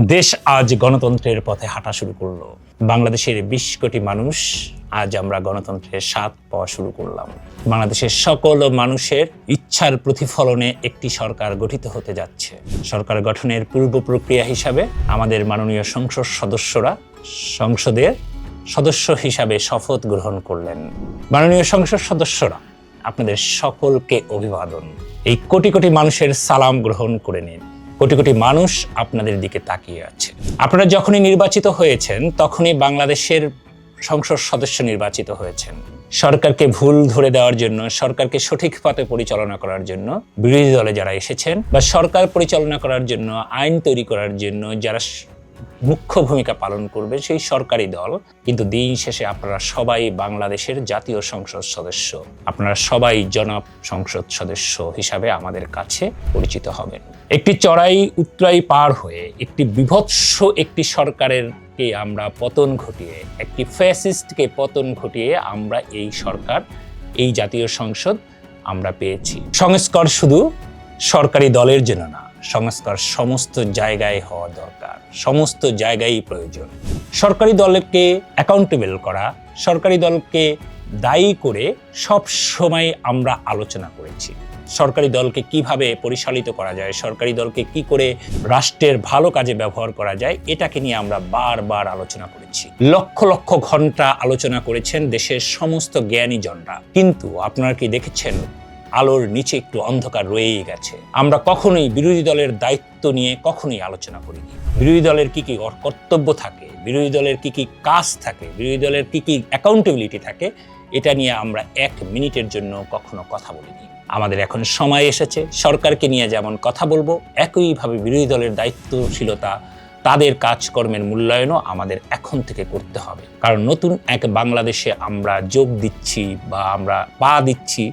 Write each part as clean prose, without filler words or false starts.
দেশ আজ গণতন্ত্রের পথে হাঁটা শুরু করলো। বাংলাদেশের ২০ কোটি মানুষ আজ আমরা গণতন্ত্রের স্বাদ পাওয়া শুরু করলাম। বাংলাদেশের সকল মানুষের ইচ্ছার প্রতিফলনে একটি সরকার গঠিত হতে যাচ্ছে। সরকার গঠনের পূর্ব প্রক্রিয়া হিসাবে আমাদের মাননীয় সংসদ সদস্যরা সংসদের সদস্য হিসাবে শপথ গ্রহণ করলেন। মাননীয় সংসদ সদস্যরা, আপনাদের সকলকে অভিবাদন। এই কোটি কোটি মানুষের সালাম গ্রহণ করে নিন। কোটি কোটি মানুষ আপনাদের দিকে তাকিয়ে আছে। আপনারা যখনই নির্বাচিত হয়েছেন তখনই বাংলাদেশের সংসদ সদস্য নির্বাচিত হয়েছেন। সরকারকে ভুল ধরে দেওয়ার জন্য, সরকারকে সঠিক পথে পরিচালনা করার জন্য বিরোধী দলে যারা এসেছেন বা সরকার পরিচালনা করার জন্য, আইন তৈরি করার জন্য যারা মুখ্য ভূমিকা পালন করবে সেই সরকারি দল, কিন্তু দিন শেষে আপনারা সবাই বাংলাদেশের জাতীয় সংসদ সদস্য। আপনারা সবাই জনাব সংসদ সদস্য হিসাবে আমাদের কাছে পরিচিত হবেন। একটি চড়াই উতরাই পার হয়ে একটি বিভৎস একটি সরকারেরকে আমরা পতন ঘটিয়ে, একটি ফ্যাসিস্টকে পতন ঘটিয়ে আমরা এই সরকার, এই জাতীয় সংসদ আমরা পেয়েছি। সংস্কার শুধু সরকারি দলের জন্য না, সংস্কার সমস্ত জায়গায় হওয়া দরকার, সমস্ত জায়গায় প্রয়োজন। সরকারি দলকে অ্যাকাউন্টেবল করা, সরকারি দলকে দায়ী করে সব সময় আমরা আলোচনা করেছি। সরকারি দলকে কিভাবে পরিচালিত করা যায়, সরকারি দলকে কি করে রাষ্ট্রের ভালো কাজে ব্যবহার করা যায়, এটাকে নিয়ে আমরা বারবার আলোচনা করেছি। লক্ষ লক্ষ ঘন্টা আলোচনা করেছেন দেশের সমস্ত জ্ঞানীজনরা, কিন্তু আপনারা কি দেখেছেন আলোর নিচে একটু অন্ধকার রয়েই গেছে। আমরা কখনোই বিরোধী দলের দায়িত্ব নিয়ে কখনোই আলোচনা করিনি। বিরোধী দলের কি কি কর্তব্য থাকে, বিরোধী দলের কি কি কাজ থাকে, বিরোধী দলের কি কি অ্যাকাউন্টেবিলিটি থাকে, এটা নিয়ে আমরা এক মিনিটের জন্য কখনো কথা বলিনি। আমাদের এখন সময় এসেছে সরকারকে নিয়ে যেমন কথা বলবো, একইভাবে বিরোধী দলের দায়িত্বশীলতা, তাদের কাজকর্মের মূল্যায়নও আমাদের এখন থেকে করতে হবে। কারণ নতুন এক বাংলাদেশে আমরা যোগ দিচ্ছি বা আমরা পা দিচ্ছি,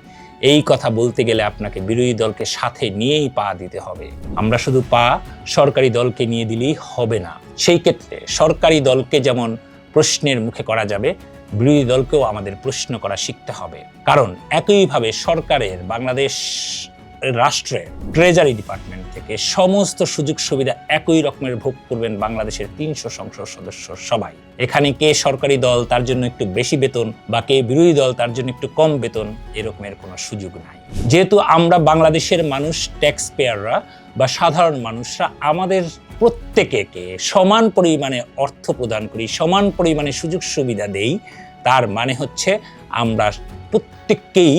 এই কথা বলতে গেলে আপনাকে বিরোধী দলকে সাথে নিয়েই পা দিতে হবে। আমরা শুধু পা সরকারি দলকে নিয়ে দিলেই হবে না। সেই ক্ষেত্রে সরকারি দলকে যেমন প্রশ্নের মুখে করা যাবে, বিরোধী দলকেও আমাদের প্রশ্ন করা শিখতে হবে। কারণ একইভাবে সরকারের, বাংলাদেশ রাষ্ট্রের ট্রেজারি ডিপার্টমেন্ট থেকে সমস্ত সুযোগ সুবিধা একই রকমের ভোগ করবেন বাংলাদেশের ৩০০ সংসদ সদস্য সবাই। এখানে কে সরকারি দল তার জন্য একটু বেশি বেতন বা কে বিরোধী দল তার জন্য একটু কম বেতন, এরকমের কোনো সুযোগ নাই। যেহেতু আমরা বাংলাদেশের মানুষ, ট্যাক্স পেয়াররা বা সাধারণ মানুষরা আমাদের প্রত্যেকে সমান পরিমাণে অর্থ প্রদান করি, সমান পরিমাণে সুযোগ সুবিধা দেই, তার মানে হচ্ছে আমরা প্রত্যেককেই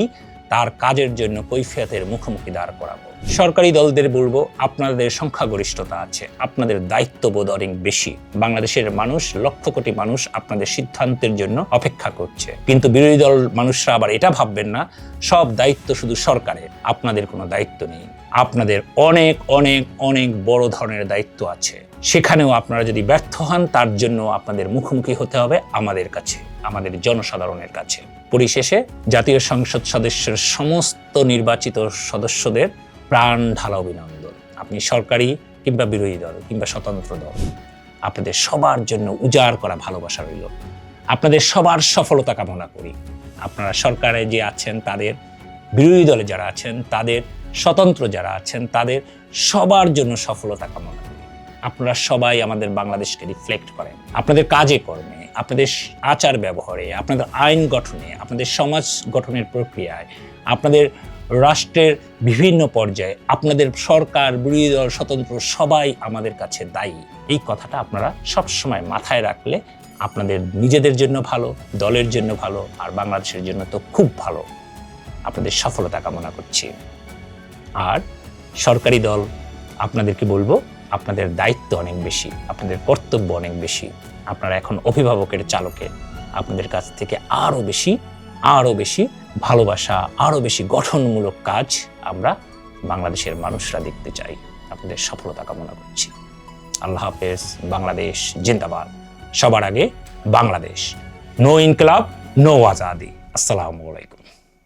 তার কাজের জন্য কৈফিয়তের মুখোমুখি দাঁড় করাবো। সরকারি দলদের বলবো, আপনাদের সংখ্যাগরিষ্ঠতা আছে, আপনাদের দায়িত্ববোধ অনেক বেশি। বাংলাদেশের মানুষ, লক্ষ কোটি মানুষ আপনাদের সিদ্ধান্তের জন্য অপেক্ষা করছে। কিন্তু বিরোধী দল মানুষরা আবার এটা ভাববেন না সব দায়িত্ব শুধু সরকারের, আপনাদের কোনো দায়িত্ব নেই। আপনাদের অনেক অনেক অনেক বড় ধরনের দায়িত্ব আছে। সেখানেও আপনারা যদি ব্যর্থ হন, তার জন্য আপনাদের মুখোমুখি হতে হবে আমাদের কাছে, আমাদের জনসাধারণের কাছে। পরিশেষে জাতীয় সংসদ সদস্যের সমস্ত নির্বাচিত সদস্যদের প্রাণ ঢালা অভিনন্দন। আপনি সরকারি কিংবা বিরোধী দল কিংবা স্বতন্ত্র দল, আপনাদের সবার জন্য উজাড় করা ভালোবাসা রইল। আপনাদের সবার সফলতা কামনা করি। আপনারা সরকারে যে আছেন তাদের, বিরোধী দলে যারা আছেন তাদের, স্বতন্ত্র যারা আছেন তাদের সবার জন্য সফলতা কামনা করি। আপনারা সবাই আমাদের বাংলাদেশকে রিফ্লেক্ট করেন আপনাদের কাজে কর্মে, আপনাদের আচার ব্যবহারে, আপনাদের আইন গঠনে, আপনাদের সমাজ গঠনের প্রক্রিয়ায়, আপনাদের রাষ্ট্রের বিভিন্ন পর্যায়ে। আপনাদের সরকার, বিরোধী দল, স্বতন্ত্র সবাই আমাদের কাছে দায়ী। এই কথাটা আপনারা সবসময় মাথায় রাখলে আপনাদের নিজেদের জন্য ভালো, দলের জন্য ভালো, আর বাংলাদেশের জন্য তো খুব ভালো। আপনাদের সফলতা কামনা করছি। আর সরকারি দল, আপনাদেরকে বলবো, আপনাদের দায়িত্ব অনেক বেশি, আপনাদের কর্তব্য অনেক বেশি। আপনারা এখন অভিভাবকের চালকে, আপনাদের কাছ থেকে আরও বেশি ভালোবাসা, আরও বেশি গঠনমূলক কাজ আমরা বাংলাদেশের মানুষরা দেখতে চাই। আপনাদের সফলতা কামনা করছি। আল্লাহ হাফেজ। বাংলাদেশ জিন্দাবাদ। সবার আগে বাংলাদেশ। No Inqilab, no Azadi. আসসালামু আলাইকুম।